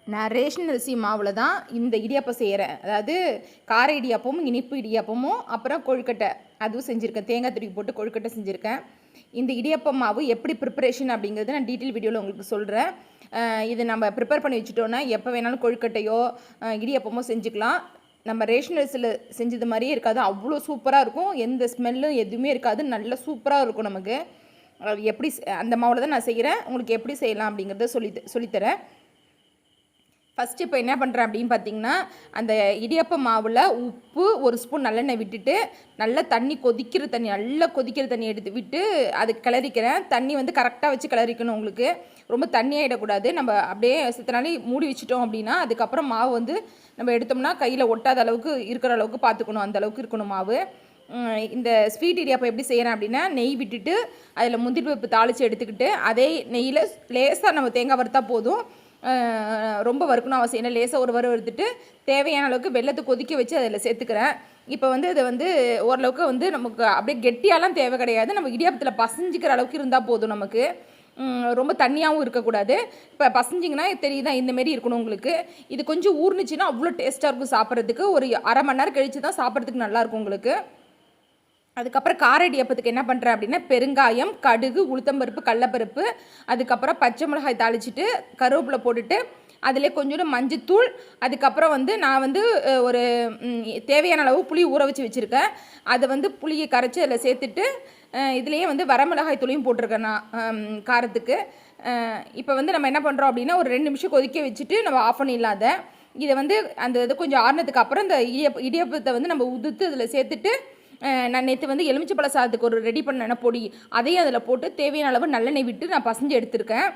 நான் ரேஷன் அரிசி மாவில் தான் இந்த இடியாப்பம் செய்கிறேன். அதாவது கார இடியாப்பமும் இனிப்பு இடியாப்பமும் அப்புறம் கொழுக்கட்டை அதுவும் செஞ்சுருக்கேன். தேங்காய் துருவி போட்டு கொழுக்கட்டை செஞ்சுருக்கேன். இந்த இடியாப்பம் மாவு எப்படி ப்ரிப்பரேஷன் அப்படிங்கிறது நான் டீட்டெயில் வீடியோவில் உங்களுக்கு சொல்கிறேன். இது நம்ம ப்ரிப்பேர் பண்ணி வச்சுட்டோன்னா எப்போ வேணாலும் கொழுக்கட்டையோ இடியாப்பமோ செஞ்சுக்கலாம். நம்ம ரேஷன் அரிசியில் செஞ்சது மாதிரியே இருக்காது, அவ்வளோ சூப்பராக இருக்கும். எந்த ஸ்மெல்லும் எதுவுமே இருக்காது, நல்ல சூப்பராக இருக்கும். நமக்கு எப்படி அந்த மாவில் தான் நான் செய்கிறேன். உங்களுக்கு எப்படி செய்யலாம் அப்படிங்கிறத சொல்லித்தரேன். ஃபஸ்ட்டு இப்போ என்ன பண்ணுறேன் அப்படின்னு பார்த்தீங்கன்னா, அந்த இடியாப்ப மாவில் உப்பு 1 ஸ்பூன் நல்லெண்ணெய் விட்டுட்டு நல்லா தண்ணி நல்லா கொதிக்கிற தண்ணி எடுத்து விட்டு அது கிளறிக்கிறேன். தண்ணி வந்து கரெக்டாக வச்சு கிளறிக்கணும். உங்களுக்கு ரொம்ப தண்ணியாகிடக்கூடாது. நம்ம அப்படியே சித்தனாலே மூடி வச்சுட்டோம் அப்படின்னா அதுக்கப்புறம் மாவு வந்து நம்ம எடுத்தோம்னா கையில் ஒட்டாத அளவுக்கு இருக்கிற அளவுக்கு பார்த்துக்கணும். அந்த அளவுக்கு இருக்கணும் மாவு. இந்த ஸ்வீட் இடியாப்பம் எப்படி செய்கிறேன் அப்படின்னா, நெய் விட்டுட்டு அதில் முந்திரி பருப்பு தாளித்து எடுத்துக்கிட்டு அதே நெய்யில் லேசாக நம்ம தேங்காய் வறுத்தா போதும். ரொம்ப வறுக்கணும் அவசியம் இல்லை. லேசாக ஒரு வறுத்துட்டு தேவையான அளவுக்கு வெல்லத்தை கொதிக்க வச்சு அதில் சேர்த்துக்கிறேன். இப்போ வந்து இதை வந்து ஓரளவுக்கு வந்து நமக்கு அப்படியே கெட்டியாலாம் தேவை கிடையாது. நம்ம இடியாப்பத்தில் பசஞ்சிக்கிற அளவுக்கு இருந்தால் போதும். நமக்கு ரொம்ப தண்ணியாகவும் இருக்கக்கூடாது. இப்போ பசஞ்சிங்கன்னா தெரியுதா, இந்தமாரி இருக்கணும் உங்களுக்கு. இது கொஞ்சம் ஊர்னுச்சுன்னா அவ்வளோ டேஸ்ட்டாக இருக்கும் சாப்பிட்றதுக்கு. ஒரு அரை மணி நேரம் கழித்து தான் சாப்பிட்றதுக்கு நல்லாயிருக்கும் உங்களுக்கு. அதுக்கப்புறம் கார இடியாப்பத்துக்கு என்ன பண்ணுறேன் அப்படின்னா, பெருங்காயம், கடுகு, உளுத்தம்பருப்பு, கடலப்பருப்பு, அதுக்கப்புறம் பச்சை மிளகாய் தாளிச்சிட்டு கருவேப்பிலை போட்டுட்டு அதிலே கொஞ்சோண்டு மஞ்சத்தூள், அதுக்கப்புறம் வந்து நான் வந்து ஒரு தேவையான அளவு புளி ஊற வச்சு வச்சுருக்கேன். அதை வந்து புளியை கரைச்சி அதில் சேர்த்துட்டு இதுலேயே வந்து வரமிளகாய் தூளையும் போட்டிருக்கேன் நான் காரத்துக்கு. இப்போ வந்து நம்ம என்ன பண்ணுறோம் அப்படின்னா, ஒரு 2 நிமிஷம் கொதிக்க வச்சுட்டு நம்ம ஆஃப் பண்ணிடலாம். இதை வந்து அந்த இது கொஞ்சம் ஆறுனதுக்கு அப்புறம் இந்த இடியாப்பத்தை வந்து நம்ம உதுத்து அதில் சேர்த்துட்டு, நான் நேற்று வந்து எலுமிச்சப்பழ சாதத்துக்கு ஒரு ரெடி பண்ண பொடி அதையும் அதில் போட்டு தேவையான அளவு நல்லெண்ணெய் விட்டு நான் பசஞ்சு எடுத்திருக்கேன்.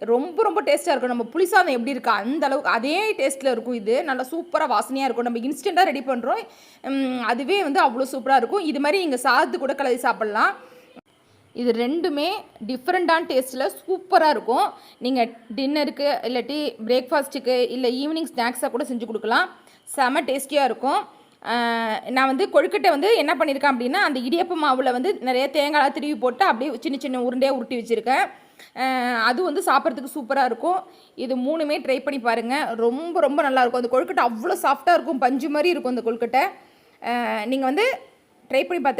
ரொம்ப ரொம்ப டேஸ்ட்டாக இருக்கும். நம்ம புளி சாதம் எப்படி இருக்கா அந்த அளவுக்கு அதே டேஸ்ட்டில் இருக்கும். இது நல்லா சூப்பராக வாசனையாக இருக்கும். நம்ம இன்ஸ்டண்ட்டாக ரெடி பண்ணுறோம், அதுவே வந்து அவ்வளோ சூப்பராக இருக்கும். இது மாதிரி நீங்கள் சாதத்து கூட கலரி சாப்பிட்லாம். இது ரெண்டுமே டிஃப்ரெண்ட்டான டேஸ்ட்டில் சூப்பராக இருக்கும். நீங்கள் டின்னருக்கு இல்லாட்டி பிரேக்ஃபாஸ்ட்டுக்கு இல்லை ஈவினிங் ஸ்நாக்ஸாக கூட செஞ்சு கொடுக்கலாம். செம டேஸ்டியாக இருக்கும். நான் வந்து கொழுக்கட்டை வந்து என்ன பண்ணியிருக்கேன் அப்படின்னா, அந்த இடியாப்ப மாவில் வந்து நிறைய தேங்காய் திருவி போட்டு அப்படியே சின்ன சின்ன உருண்டையாக உருட்டி வச்சுருக்கேன். அது வந்து சாப்பிட்றதுக்கு சூப்பராக இருக்கும். இது 3மே ட்ரை பண்ணி பாருங்கள். ரொம்ப ரொம்ப நல்லாயிருக்கும். அந்த கொழுக்கட்டை அவ்வளோ சாஃப்டாக இருக்கும், பஞ்சு மாதிரி இருக்கும் அந்த கொழுக்கட்டை. நீங்கள் வந்து ட்ரை பண்ணி பார்த்துட்டு